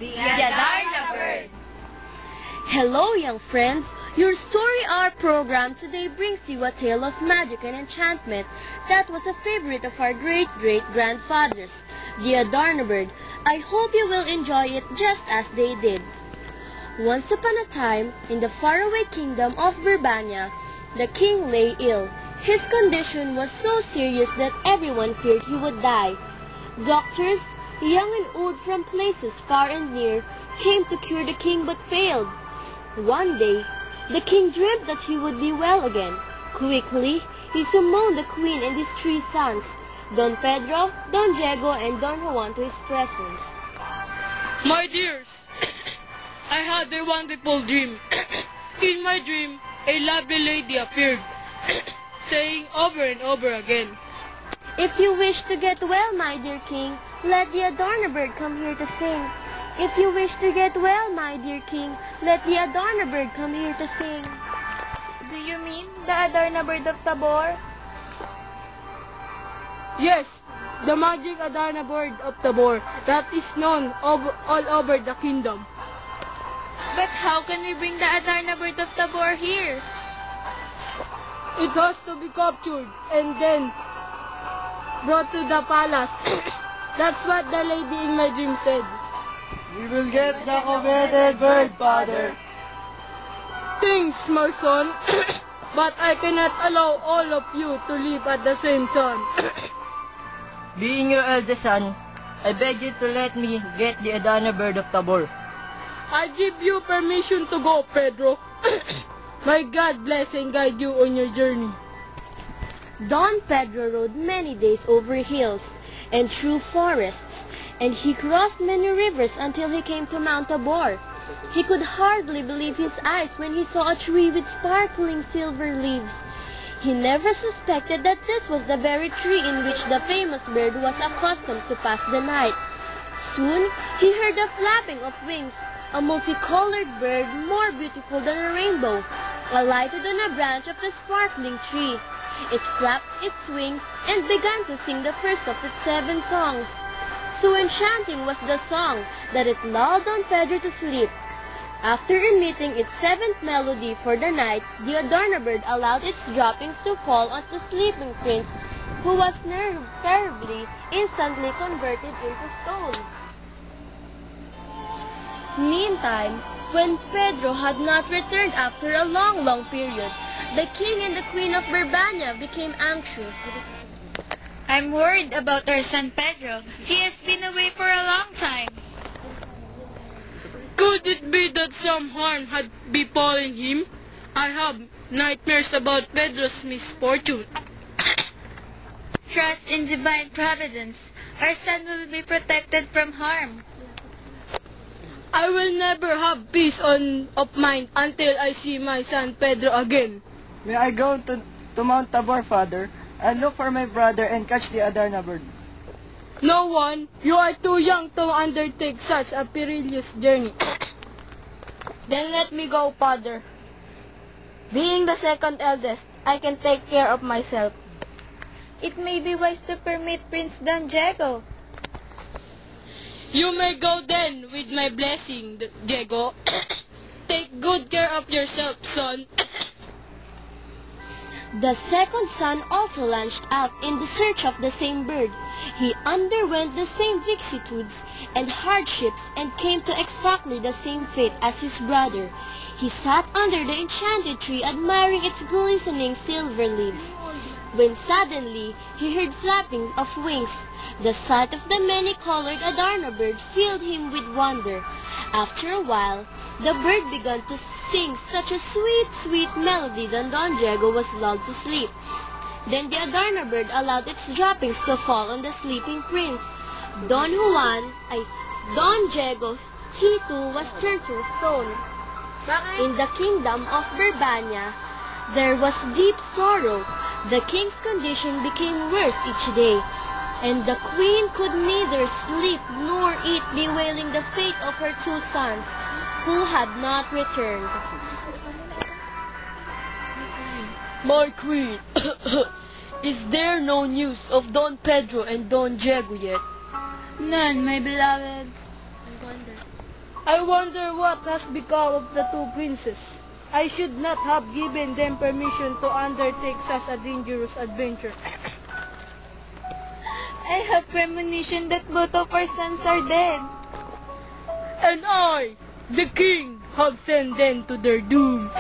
The Adarna Bird. Hello, young friends. Your Story Hour program today brings you a tale of magic and enchantment that was a favorite of our great-great-grandfathers, the Adarna Bird. I hope you will enjoy it just as they did. Once upon a time, in the faraway kingdom of Birbania, the king lay ill. His condition was so serious that everyone feared he would die. Doctors, young and old from places far and near, came to cure the king but failed. One day, the king dreamt that he would be well again. Quickly, he summoned the queen and his 3 sons, Don Pedro, Don Diego, and Don Juan, to his presence. My dears, I had a wonderful dream. In my dream, a lovely lady appeared, saying over and over again, "If you wish to get well, my dear king, let the Adarna Bird come here to sing. If you wish to get well, my dear king, let the Adarna Bird come here to sing." Do you mean the Adarna Bird of Tabor? yes, the magic Adarna Bird of Tabor that is known all over the kingdom. But how can we bring the Adarna Bird of Tabor here? It has to be captured and then brought to the palace. That's what the lady in my dream said. We will get the coveted bird, father. Thanks, my son. But I cannot allow all of you to live at the same time. Being your eldest son, I beg you to let me get the Adarna Bird of Tabor. I give you permission to go, Pedro. May God bless and guide you on your journey. Don Pedro rode many days over hills and through forests, and he crossed many rivers until he came to Mount Tabor. He could hardly believe his eyes when he saw a tree with sparkling silver leaves. He never suspected that this was the very tree in which the famous bird was accustomed to pass the night. Soon, he heard the flapping of wings. A multicolored bird, more beautiful than a rainbow, alighted on a branch of the sparkling tree. It flapped its wings and began to sing the first of its 7 songs. So enchanting was the song that it lulled Don Pedro to sleep. After emitting its 7th melody for the night, the Adarna Bird allowed its droppings to fall on the sleeping prince, who was terribly, instantly converted into stone. Meantime, when Pedro had not returned after a long period, the king and the queen of Birbania became anxious. I'm worried about our son Pedro. He has been away for a long time. Could it be that some harm had befallen him? I have nightmares about Pedro's misfortune. Trust in divine providence. Our son will be protected from harm. I will never have peace of mind until I see my son Pedro again. May I go to Mount Tabor, father? I'll look for my brother and catch the Adarna Bird. No one, you are too young to undertake such a perilous journey. Then let me go, father. Being the second eldest, I can take care of myself. It may be wise to permit Prince Don Diego. You may go then with my blessing, Diego. Take good care of yourself, son. The second son also launched out in the search of the same bird. He underwent the same vicissitudes and hardships and came to exactly the same fate as his brother. He sat under the enchanted tree admiring its glistening silver leaves, when suddenly he heard flapping of wings. The sight of the many-colored Adarna Bird filled him with wonder. After a while, the bird began to sing such a sweet melody that Don Diego was lulled to sleep. Then the Adarna Bird allowed its droppings to fall on the sleeping prince. Don Diego, he too was turned to stone. In the kingdom of Birbania, there was deep sorrow. The king's condition became worse each day, and the queen could neither sleep nor eat, bewailing the fate of her 2 sons, who had not returned. My queen, is there no news of Don Pedro and Don Diego yet? None, my beloved. I wonder what has become of the two princes. I should not have given them permission to undertake such a dangerous adventure. I have premonition that both of our sons are dead. And I, the king, have sent them to their doom.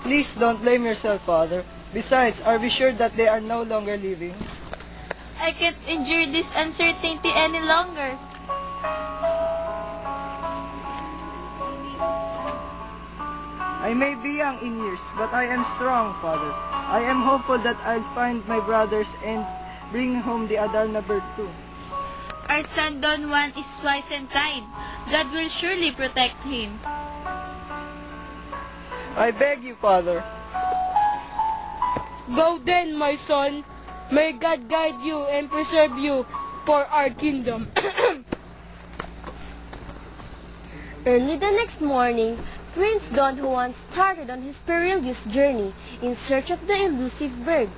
Please don't blame yourself, Father. Besides, are we sure that they are no longer living? I can't endure this uncertainty any longer. I may be young in years, but I am strong, Father. I am hopeful that I'll find my brothers and bring home the Adarna Bird too. Our son Don Juan is wise and kind. God will surely protect him. I beg you, Father. Go then, my son. May God guide you and preserve you for our kingdom. Early the next morning, Prince Don Juan started on his perilous journey in search of the elusive bird.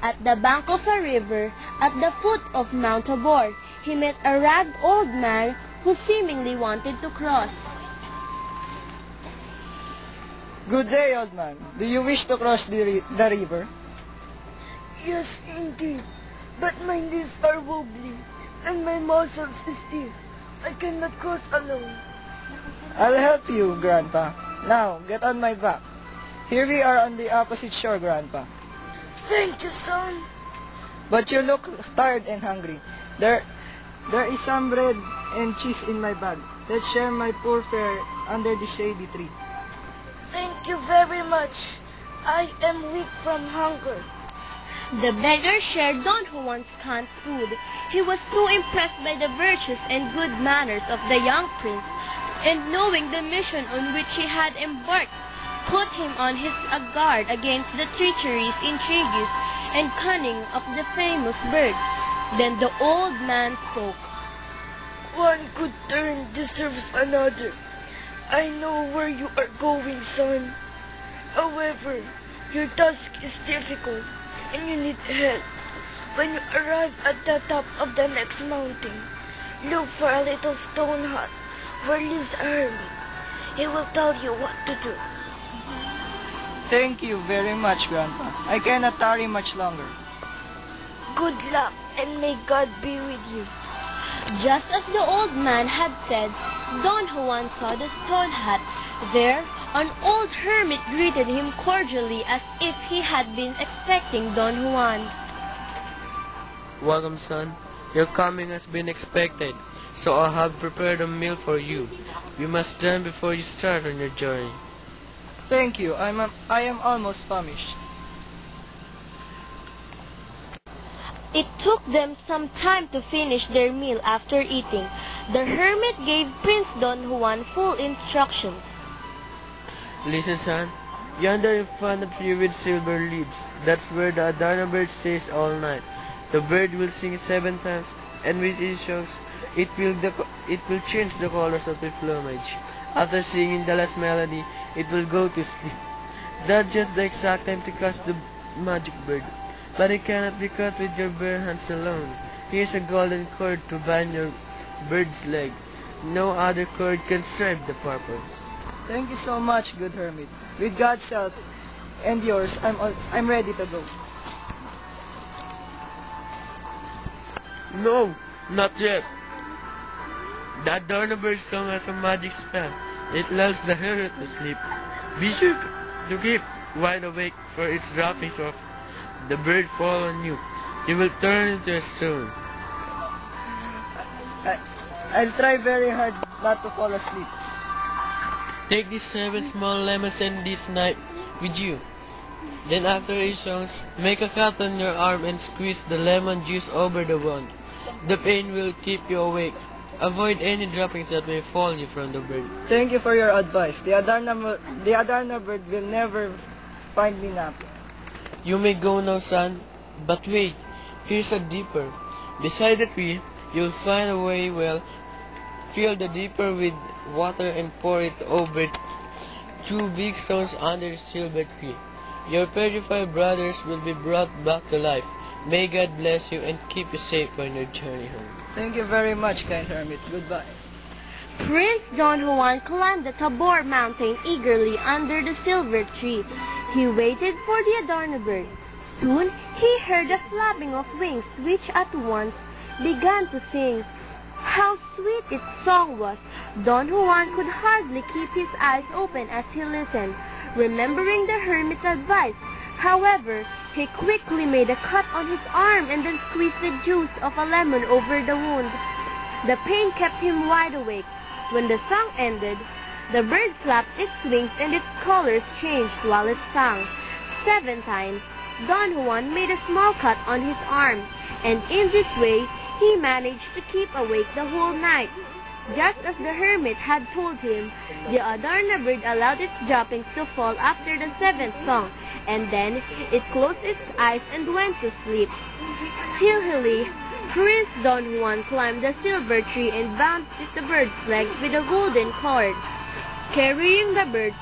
At the bank of a river, at the foot of Mount Tabor, he met a ragged old man who seemingly wanted to cross. Good day, old man. Do you wish to cross the river? Yes, indeed. But my knees are wobbly and my muscles stiff. I cannot cross alone. I'll help you, Grandpa. Now, get on my back. Here we are on the opposite shore, Grandpa. Thank you, son. But you look tired and hungry. There is some bread and cheese in my bag. Let's share my poor fare under the shady tree. Thank you very much. I am weak from hunger. The beggar shared Don Juan's canned food. He was so impressed by the virtues and good manners of the young prince, and knowing the mission on which he had embarked, put him on his guard against the treacheries, intrigues, and cunning of the famous bird. Then the old man spoke. One good turn deserves another. I know where you are going, son. However, your task is difficult and you need help. When you arrive at the top of the next mountain, look for a little stone hut where lives a hermit. He will tell you what to do. Thank you very much, Grandpa. I cannot tarry much longer. Good luck and may God be with you. Just as the old man had said, Don Juan saw the stone hut. There, an old hermit greeted him cordially as if he had been expecting Don Juan. Welcome, son. Your coming has been expected, so I have prepared a meal for you. You must dine before you start on your journey. Thank you. I am almost famished. It took them some time to finish their meal after eating. The hermit gave Prince Don Juan full instructions. Listen, son. Yonder in front of you with silver leaves, that's where the Adarna Bird stays all night. The bird will sing 7 times, and with each song, it will change the colors of its plumage. After singing the last melody, it will go to sleep. That's just the exact time to catch the magic bird. But it cannot be caught with your bare hands alone. Here's a golden cord to bind your bird's leg. No other cord can serve the purpose. Thank you so much, good hermit. With God's help and yours, I'm ready to go. No, not yet. The Adarna Bird song has a magic spell. It lulls the hermit to sleep. Be sure to keep wide awake, for its droppings of the bird fall on you. You will turn into a stone. I'll try very hard not to fall asleep. Take these 7 small lemons and this knife with you. Then after each songs, make a cut on your arm and squeeze the lemon juice over the wound. The pain will keep you awake. Avoid any droppings that may fall you from the bird. Thank you for your advice. The Adarna Bird will never find me napping. You may go now, son, but wait, here's a dipper. Beside the tree, you'll find a way well. Fill the dipper with water and pour it over 2 big stones under the silver tree. Your petrified brothers will be brought back to life. May God bless you and keep you safe on your journey home. Thank you very much, kind Hermit. Goodbye. Prince Don Juan climbed the Tabor mountain eagerly under the silver tree. He waited for the Adarna Bird. Soon he heard the flapping of wings which at once began to sing. How sweet its song was! Don Juan could hardly keep his eyes open as he listened, remembering the hermit's advice. However, he quickly made a cut on his arm and then squeezed the juice of a lemon over the wound. The pain kept him wide awake. When the song ended, the bird flapped its wings and its colors changed while it sang. 7 times, Don Juan made a small cut on his arm, and in this way, he managed to keep awake the whole night. Just as the hermit had told him, the Adarna Bird allowed its droppings to fall after the 7th song, and then it closed its eyes and went to sleep. Stealthily, Prince Don Juan climbed the silver tree and bound the bird's legs with a golden cord. Carrying the bird,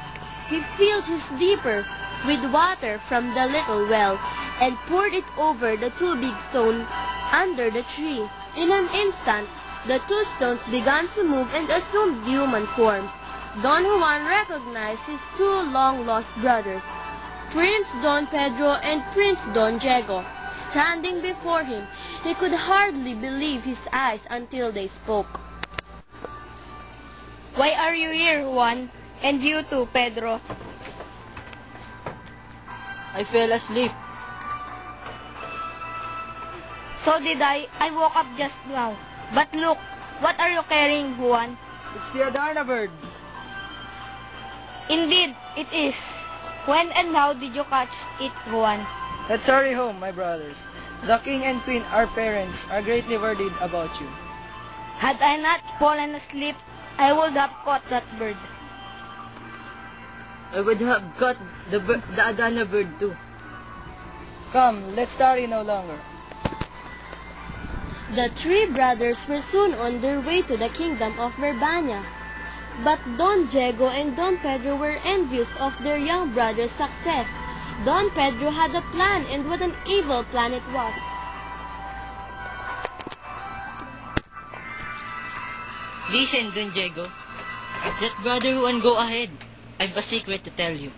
he filled his dipper with water from the little well and poured it over the 2 big stones under the tree. In an instant, the 2 stones began to move and assumed human forms. Don Juan recognized his 2 long-lost brothers, Prince Don Pedro and Prince Don Diego. Standing before him, he could hardly believe his eyes until they spoke. Why are you here, Juan? And you too, Pedro? I fell asleep. So did I. I woke up just now. But look, what are you carrying, Juan? It's the Adarna Bird. Indeed, it is. When and how did you catch it, Juan? Let's hurry home, my brothers. The king and queen, our parents, are greatly worried about you. Had I not fallen asleep, I would have caught that bird. I would have got the Adarna Bird too. Come, let's tarry no longer. The 3 brothers were soon on their way to the kingdom of Verbania. But Don Diego and Don Pedro were envious of their young brother's success. Don Pedro had a plan, and what an evil plan it was. Listen, Don Diego. Let Brother Juan go ahead. I've a secret to tell you.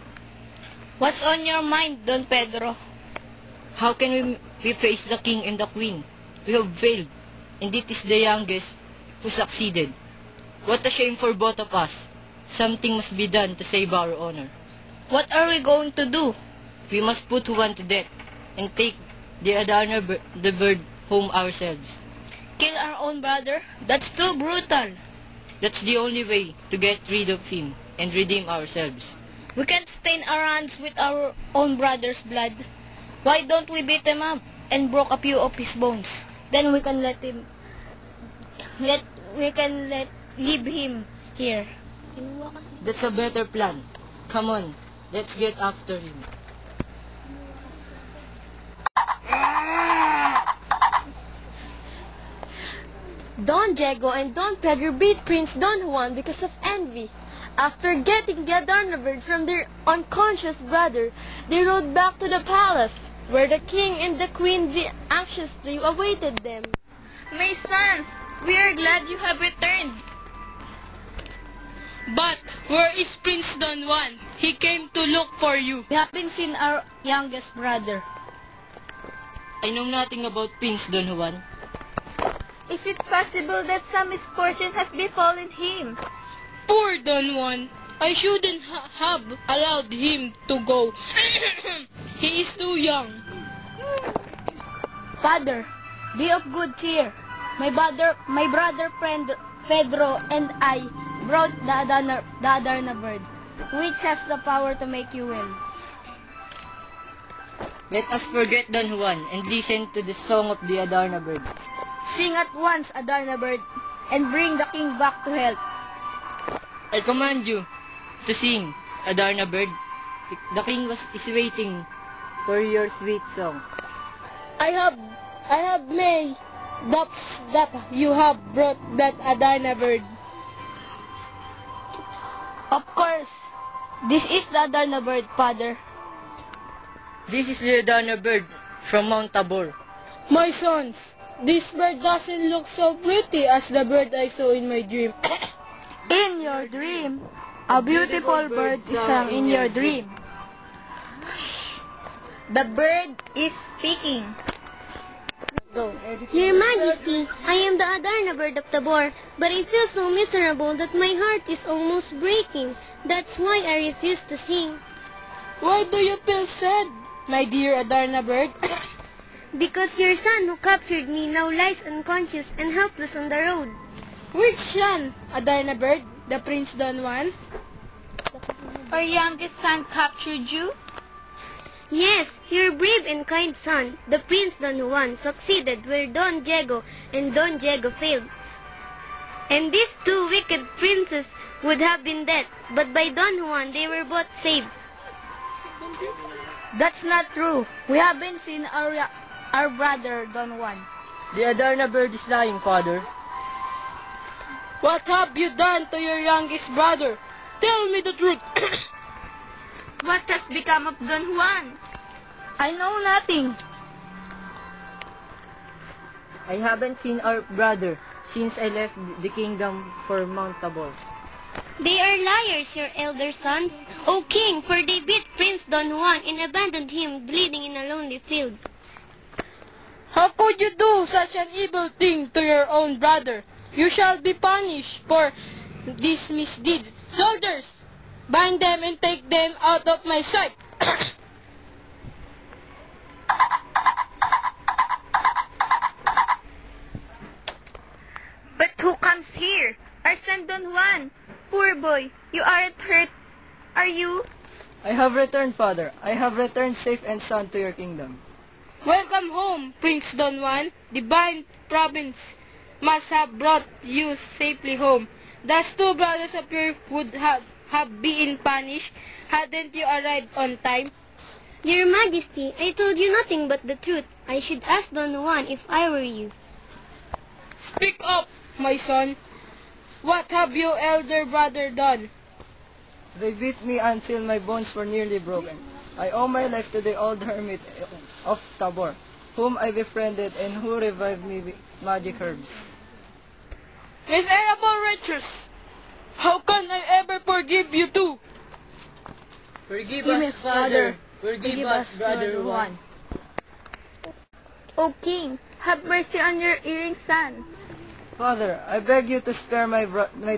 What's on your mind, Don Pedro? How can we face the king and the queen? We have failed, and it is the youngest who succeeded. What a shame for both of us. Something must be done to save our honor. What are we going to do? We must put Juan to death and take the the bird home ourselves. Kill our own brother? That's too brutal. That's the only way to get rid of him and redeem ourselves. We can't stain our hands with our own brother's blood. Why don't we beat him up and broke a few of his bones? Then we can leave him here. That's a better plan. Come on, let's get after him. Don Diego and Don Pedro beat Prince Don Juan because of envy. After getting the Adarna Bird from their unconscious brother, they rode back to the palace, where the king and the queen anxiously awaited them. My sons, we are glad you have returned. But where is Prince Don Juan? He came to look for you. We haven't seen our youngest brother. I know nothing about Prince Don Juan. Is it possible that some misfortune has befallen him? Poor Don Juan. I shouldn't have allowed him to go. He is too young. Father, be of good cheer. My brother Pedro and I brought the Adarna Bird, which has the power to make you win. Let us forget Don Juan and listen to the song of the Adarna Bird. Sing at once, Adarna Bird, and bring the king back to health. I command you to sing, Adarna Bird. The king is waiting for your sweet song. I have made doubts that you have brought that Adarna Bird. Of course, this is the Adarna Bird, Father. This is the Adarna Bird from Mount Tabor. My sons, This bird doesn't look so pretty as the bird I saw in my dream. In your dream. A beautiful bird is sung in your dream. The bird is speaking. Your Majesty, I am the Adarna Bird of Tabor, but I feel so miserable that my heart is almost breaking. That's why I refuse to sing. Why do you feel sad, my dear Adarna Bird? Because your son who captured me now lies unconscious and helpless on the road. Which son, Adarna Bird? The Prince Don Juan? Our youngest son captured you? Yes, your brave and kind son, the Prince Don Juan, succeeded where Don Diego and Don Diego failed. And these two wicked princes would have been dead, but by Don Juan they were both saved. That's not true. We haven't seen our brother Don Juan. The Adarna Bird is lying, Father. What have you done to your youngest brother? Tell me the truth. What has become of Don Juan? I know nothing. I haven't seen our brother since I left the kingdom for Mount Tabor. They are liars, your elder sons, O king, for they beat Prince Don Juan and abandoned him bleeding in a lonely field. How could you do such an evil thing to your own brother? You shall be punished for this misdeed. Soldiers, bind them and take them out of my sight. But who comes here? Our son Don Juan. Poor boy, you aren't hurt, are you? I have returned, Father. I have returned safe and sound to your kingdom. Welcome home, Prince Don Juan. The Divine Province must have brought you safely home. Thus two brothers of yours would have been punished hadn't you arrived on time. Your Majesty, I told you nothing but the truth. I should ask Don Juan if I were you. Speak up, my son. What have your elder brother done? They beat me until my bones were nearly broken. I owe my life to the old hermit of Tabor, whom I befriended and who revived me with magic herbs. Miserable wretches! How can I ever forgive you two? Forgive us, Father. Forgive us, Brother Juan. O king, have mercy on your erring son. Father, I beg you to spare my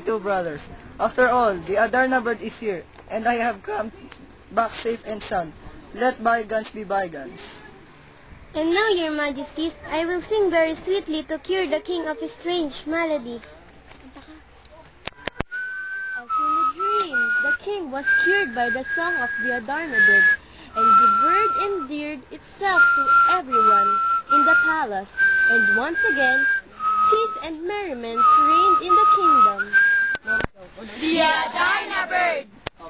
two brothers. After all, the Adarna Bird is here, and I have come back safe and sound. Let bygones be bygones. And now, your Majesties, I will sing very sweetly to cure the king of his strange malady. As in a dream, the king was cured by the song of the Adarna Bird, and the bird endeared itself to everyone in the palace, and once again, peace and merriment reigned in the kingdom. The Adarna Bird